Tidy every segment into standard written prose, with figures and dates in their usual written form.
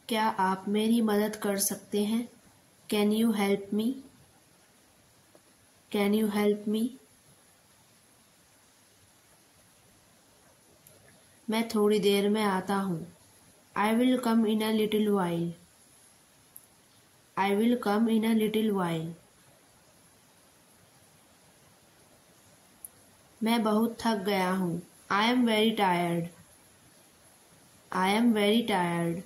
क्या आप मेरी मदद कर सकते हैं? Can you help me? Can you help me? मैं थोड़ी देर में आता हूँ। I will come in a little while. I will come in a little while. मैं बहुत थक गया हूँ। I am very tired. I am very tired.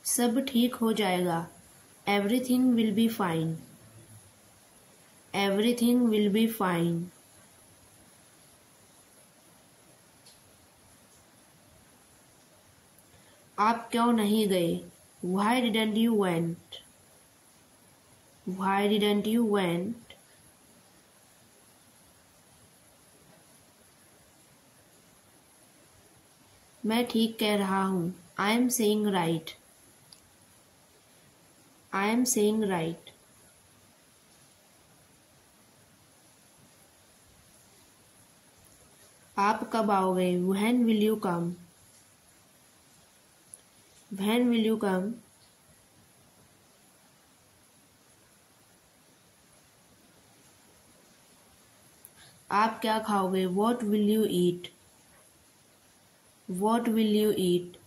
सब ठीक हो जाएगा। Everything will be fine. Everything will be fine. आप क्यों नहीं गए? Why didn't you went? Why didn't you went? मैं ठीक कह रहा हूँ। I am saying right. I am saying right. आप कब आओगे? When will you come? When will you come? आप क्या खाओगे? What will you eat? What will you eat?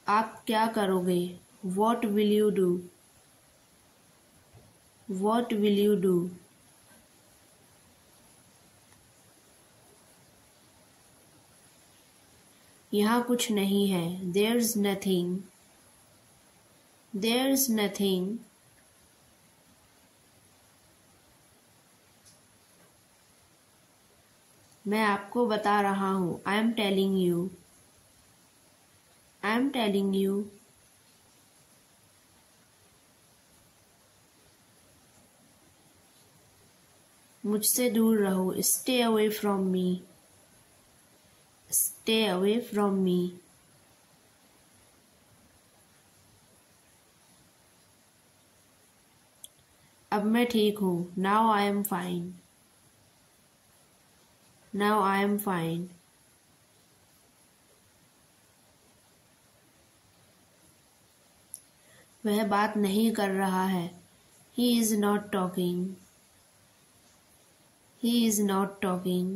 आप क्या करोगे? What will you do? What will you do? यहाँ कुछ नहीं है। There's nothing. There's nothing. मैं आपको बता रहा हूँ। I am telling you. I am telling you. मुझसे दूर रहो। Stay away from me. Stay away from me. अब मैं ठीक हूँ। Now I am fine. Now I am fine. वह बात नहीं कर रहा है। He is not talking. He is not talking.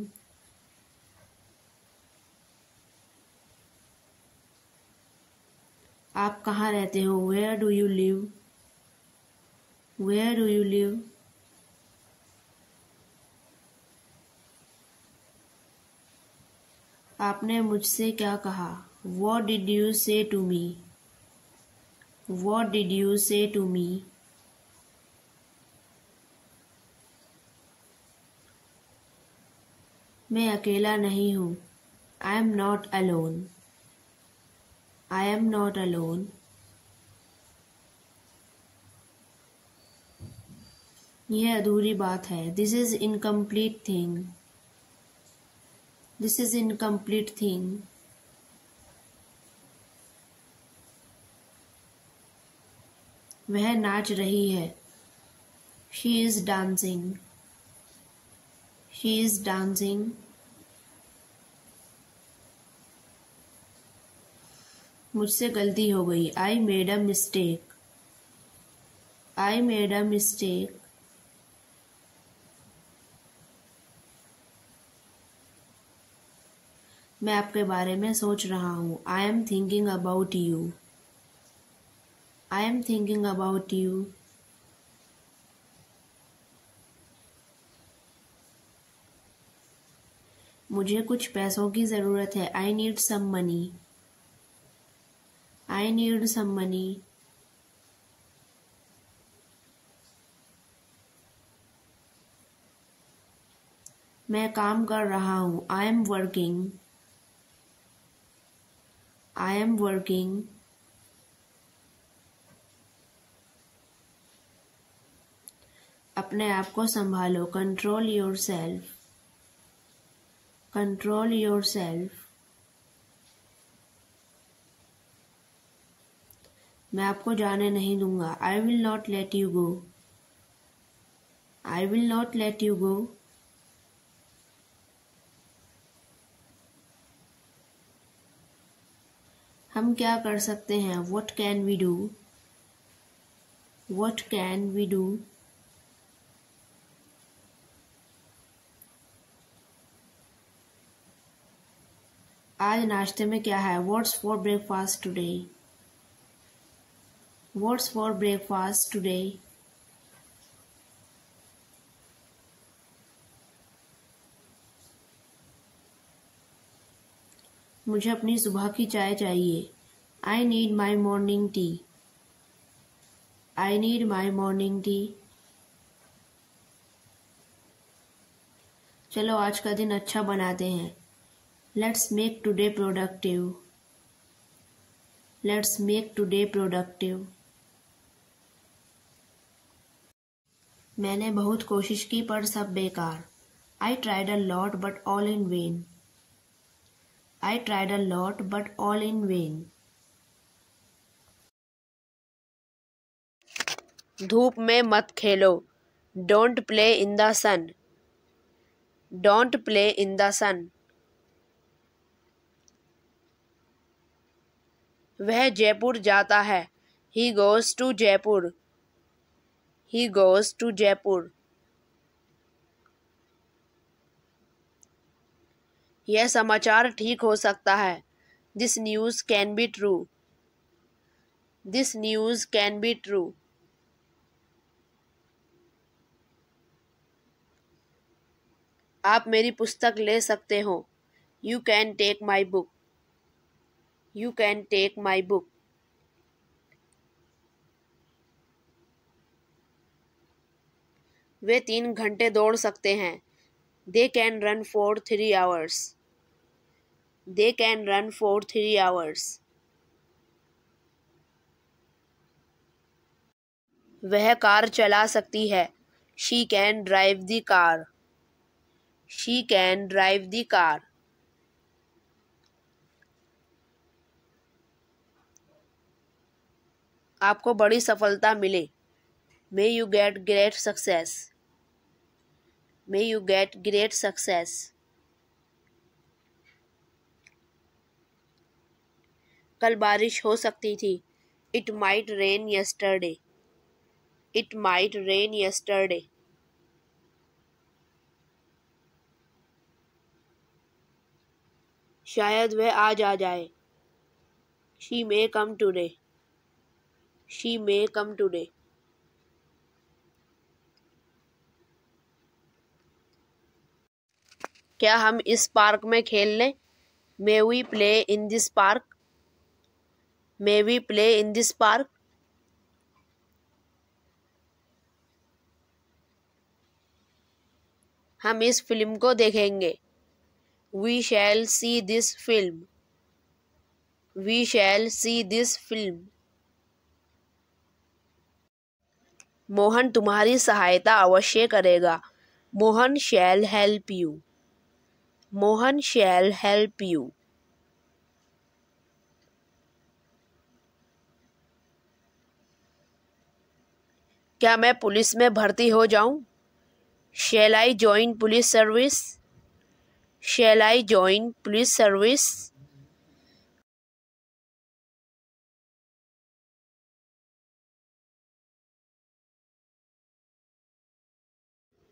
आप कहाँ रहते हो? Where do you live? Where do you live? आपने मुझसे क्या कहा? What did you say to me? What did you say to me? मैं अकेला नहीं हूँ। I am not alone. I am not alone. यह अधूरी बात है। This is incomplete thing. This is incomplete thing. वह नाच रही है। She is dancing. She is dancing. मुझसे गलती हो गई। I made a mistake. I made a mistake. मैं आपके बारे में सोच रहा हूँ। I am thinking about you. I am thinking about you. मुझे कुछ पैसों की ज़रूरत है। I need some money. I need some money. मैं काम कर रहा हूँ। I am working. I am working. अपने आप को संभालो। Control yourself. Control yourself. मैं आपको जाने नहीं दूंगा। I will not let you go. I will not let you go. हम क्या कर सकते हैं? What can we do? What can we do? आज नाश्ते में क्या है? What's for breakfast today? What's for breakfast today? मुझे अपनी सुबह की चाय चाहिए। I need my morning tea. I need my morning tea. चलो आज का दिन अच्छा बनाते हैं। Let's make today productive. Let's make today productive. मैंने बहुत कोशिश की पर सब बेकार। I tried a lot but all in vain. I tried a lot but all in vain. धूप में मत खेलो. Don't play in the sun. Don't play in the sun. वह जयपुर जाता है. He goes to Jaipur. He goes to Jaipur. यह समाचार ठीक हो सकता है. This news can be true. This news can be true. आप मेरी पुस्तक ले सकते हो. You can take my book. You can take my book. वे 3 घंटे दौड़ सकते हैं. They can run for 3 hours. They can run for 3 hours. वह कार चला सकती है. She can drive the car. She can drive the car. आपको बड़ी सफलता मिले. May you get great success. May you get great success. कल बारिश हो सकती थी. It might rain yesterday. It might rain yesterday. शायद वह आज आ जाए. She may come today. She may come today. क्या हम इस पार्क में खेल लें? May we play in this park? May we play in this park? हम इस फिल्म को देखेंगे. We shall see this film. We shall see this film. Mohan तुम्हारी सहायता अवश्य करेगा. Mohan shall help you. Mohan shall help you. क्या मैं पुलिस में भर्ती हो जाऊं? Shall I join police service? Shall I join police service?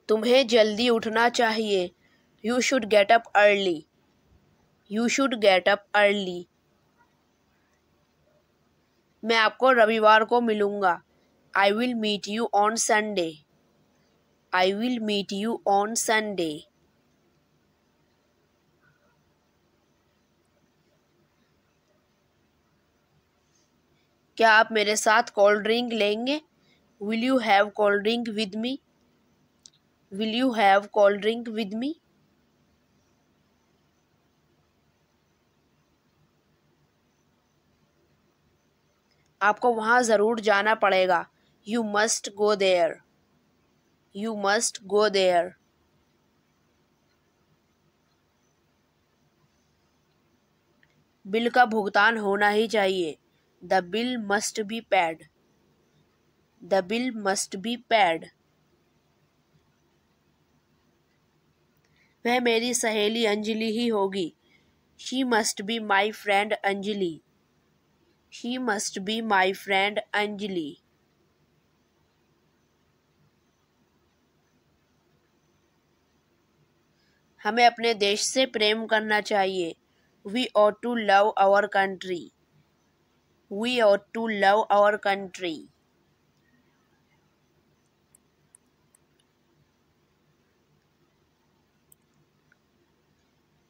तुम्हें जल्दी उठना चाहिए. You should get up early. You should get up early. मैं आपको रविवार को मिलूंगा. I will meet you on Sunday. I will meet you on Sunday. क्या आप मेरे साथ कोल्ड ड्रिंक लेंगे? Will you have cold drink with me? Will you have cold drink with me? आपको वहां जरूर जाना पड़ेगा. You must go there. You must go there. Bill का भुगतान होना ही चाहिए. The bill must be paid. The bill must be paid. वह मेरी सहेली अंजलि ही होगी। She must be my friend Anjali. She must be my friend Anjali. हमें अपने देश से प्रेम करना चाहिए। We ought to love our country. We ought to love our country.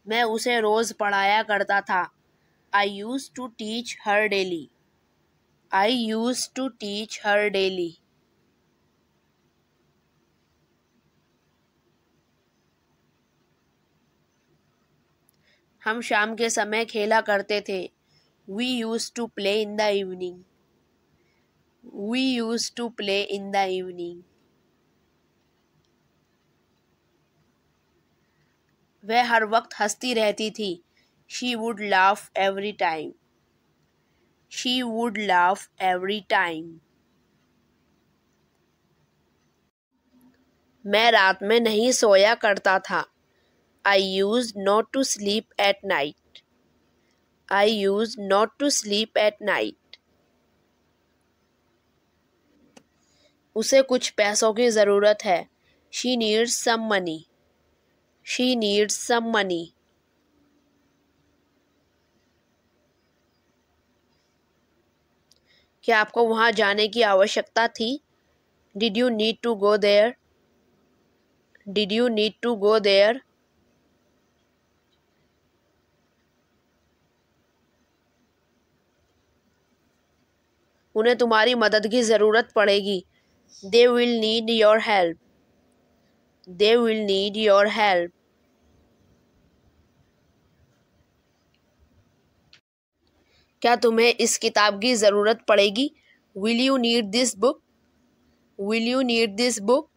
मैं उसे रोज पढ़ाया करता था। I used to teach her daily. I used to teach her daily. हम शाम के समय खेला करते थे। We used to play in the evening. We used to play in the evening. वह हर वक्त हंसती रहती थी। She would laugh every time. She would laugh every time. मैं रात में नहीं सोया करता था। I used not to sleep at night. I used not to sleep at night. उसे कुछ पैसों की ज़रूरत है। She needs some money. She needs some money. क्या आपको वहाँ जाने की आवश्यकता थी? Did you need to go there? Did you need to go there? उन्हें तुम्हारी मदद की ज़रूरत पड़ेगी। They will need your help. They will need your help. क्या तुम्हें इस किताब की ज़रूरत पड़ेगी? Will you need this book? Will you need this book?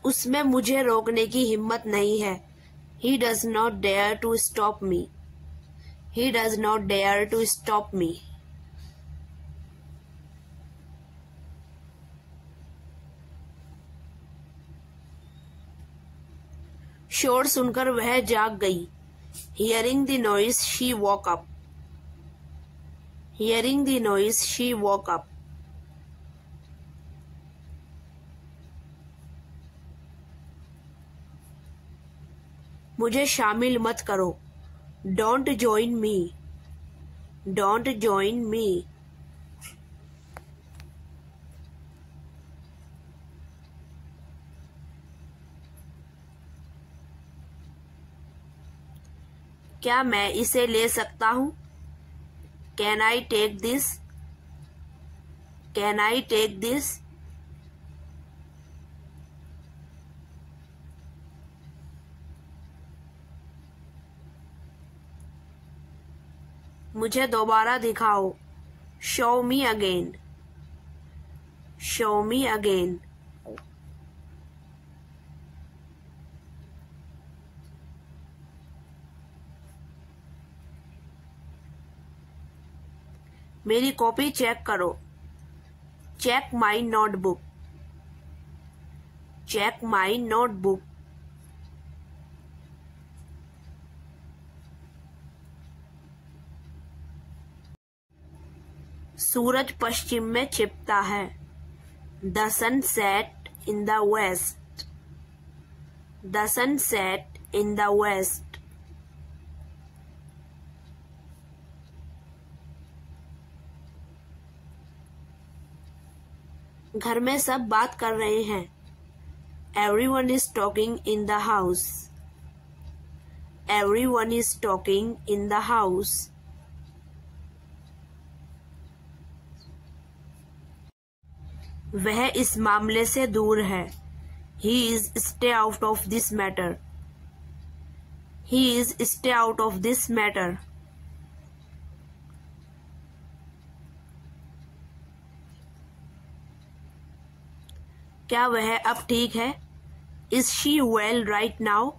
उसमें मुझे रोकने की हिम्मत नहीं है। He does not dare to stop me. He does not dare to stop me. शोर सुनकर वह जाग गई। Hearing the noise, she woke up. Hearing the noise, she woke up. मुझे शामिल मत करो। Don't join me. Don't join me. क्या मैं इसे ले सकता हूँ? Can I take this? Can I take this? मुझे दोबारा दिखाओ। Show me again. Show me again. मेरी कॉपी चेक करो। Check my notebook. Check my notebook. सूरज पश्चिम में छिपता है। The sun set in the west. The sun set in the west. घर में सब बात कर रहे हैं। Everyone is talking in the house. Everyone is talking in the house. वह इस मामले से दूर है। He is stay out of this matter. He is stay out of this matter. क्या वह अब ठीक है? Is she well right now?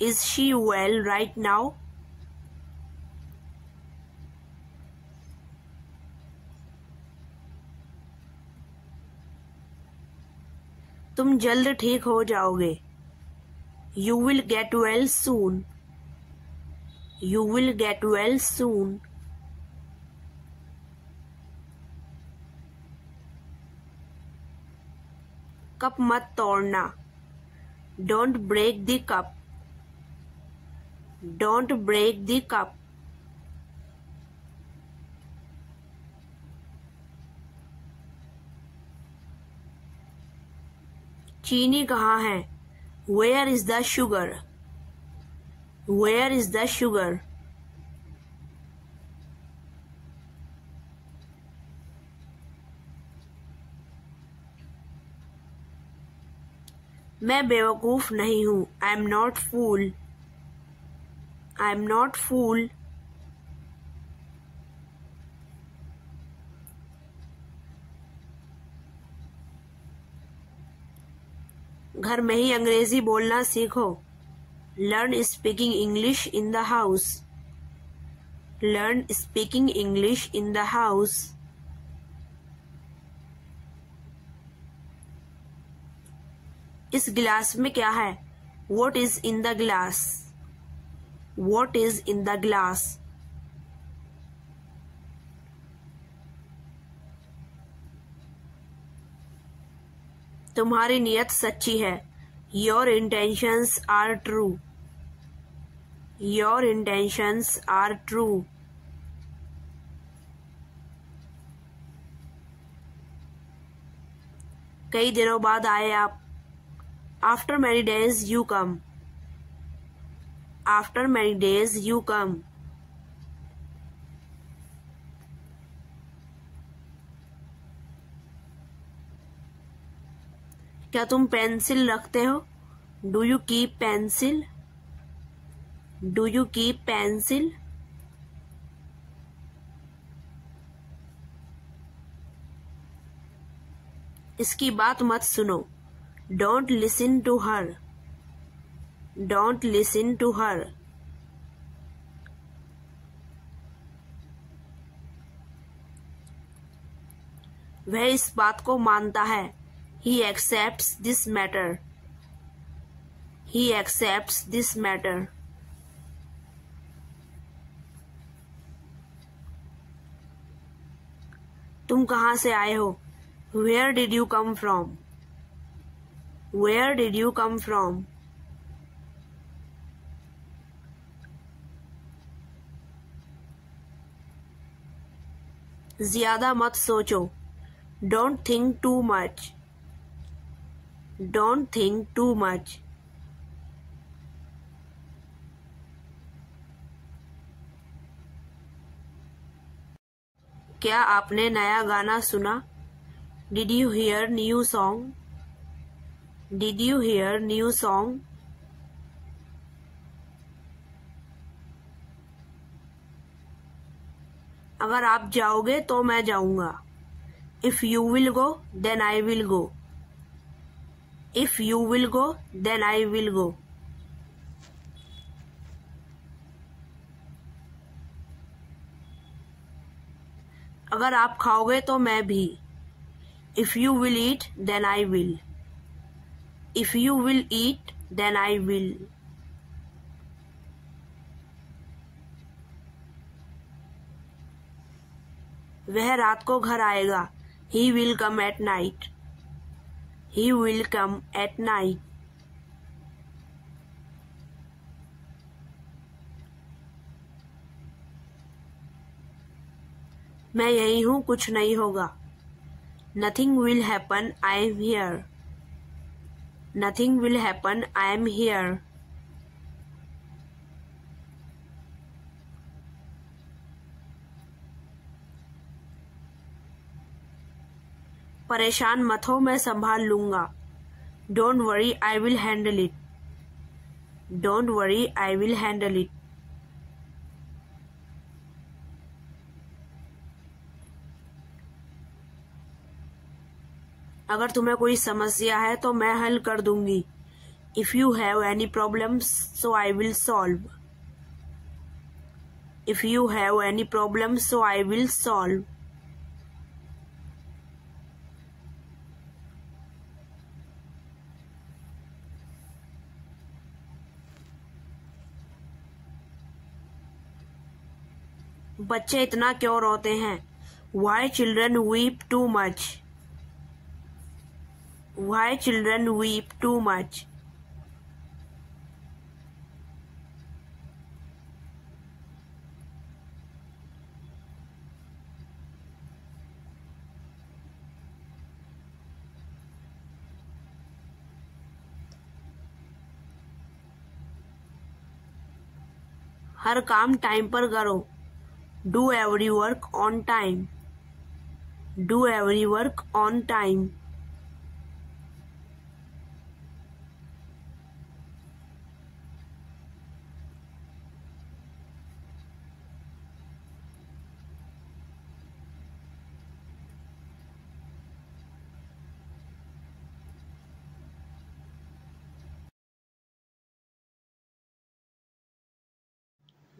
Is she well right now? तुम जल्द ठीक हो जाओगे। You will get well soon. You will get well soon. Cup मत तोड़ना। Don't break the cup. Don't break the cup. चीनी कहाँ है? Where is the sugar? Where is the sugar? मैं बेवकूफ नहीं हूँ। I am not fool. I am not fool. घर में ही अंग्रेजी बोलना सीखो। Learn speaking English in the house. Learn speaking English in the house. इस गिलास में क्या है? What is in the glass? What is in the glass? तुम्हारी नियत सच्ची है। Your intentions are true. Your intentions are true. कई दिनों बाद आए आप। After many days you come. After many days you come. क्या तुम पेंसिल रखते हो? Do you keep pencil? Do you keep pencil? इसकी बात मत सुनो। Don't listen to her. Don't listen to her. वह इस बात को मानता है। He accepts this matter. He accepts this matter. तुम कहाँ से आए हो? Where did you come from? Where did you come from? ज्यादा मत सोचो। Don't think too much. Don't think too much. क्या आपने नया गाना सुना? Did you hear new song? Did you hear new song? अगर आप जाओगे तो मैं जाऊंगा। If you will go, then I will go. If you will go, then I will go. अगर आप खाओगे तो मैं भी। If you will eat, then I will. If you will eat, then I will. वह रात को घर आएगा। He will come at night. He will come at night. मैं यही हूँ, कुछ नहीं होगा। Nothing will happen, I am here. Nothing will happen, I am here. परेशान मत हो, मैं संभाल लूंगा। Don't worry, I will handle it. Don't worry, I will handle it. अगर तुम्हें कोई समस्या है तो मैं हल कर दूंगी। If you have any problems, so I will solve. If you have any problems, so I will solve. बच्चे इतना क्यों रोते हैं? Why children weep too much? Why children weep too much? हर काम टाइम पर करो. Do every work on time. Do every work on time.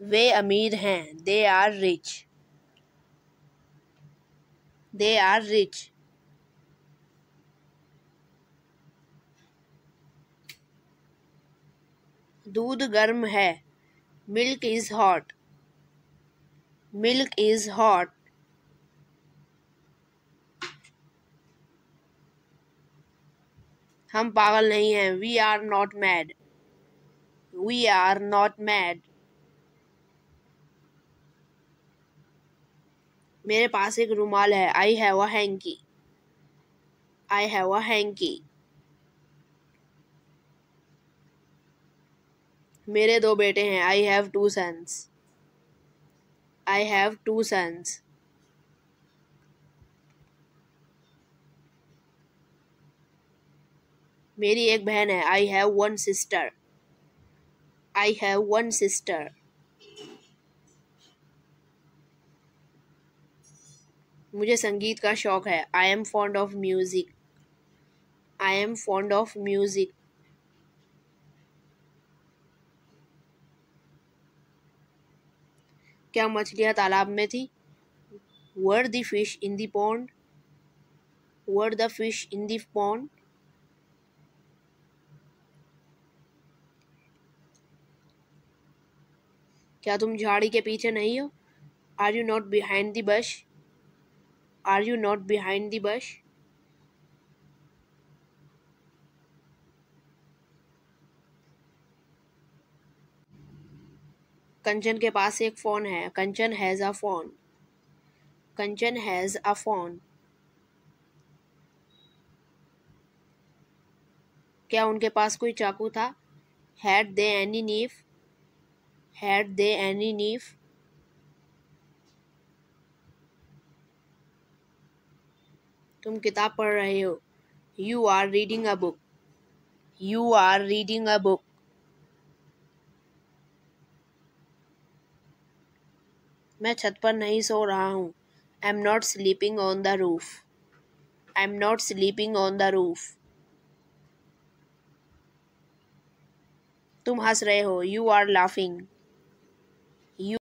वे अमीर हैं. They are rich. They are rich. दूध गर्म है. Milk is hot. Milk is hot. हम पागल नहीं हैं. We are not mad. We are not mad. मेरे पास एक रुमाल है. I have a hanky. I have a hanky. मेरे 2 बेटे हैं. I have 2 sons. I have 2 sons. मेरी एक बहन है. I have 1 sister. I have 1 sister. मुझे संगीत का शौक है. I am fond of music. I am fond of music. क्या मछलियाँ तालाब में थी? Were the fish in the pond? Were the fish in the pond? क्या तुम झाड़ी के पीछे नहीं हो? Are you not behind the bush? Are you not behind the bush? कंचन के पास एक फ़ोन है. Kanchan has a phone. Kanchan has a phone. क्या उनके पास कोई चाकू था? Had they any knife? Had they any knife? तुम किताब पढ़ रहे हो. You are reading a book. You are reading a book. मैं छत पर नहीं सो रहा हूँ. I'm not sleeping on the roof. I'm not sleeping on the roof. तुम हंस रहे हो. You are laughing.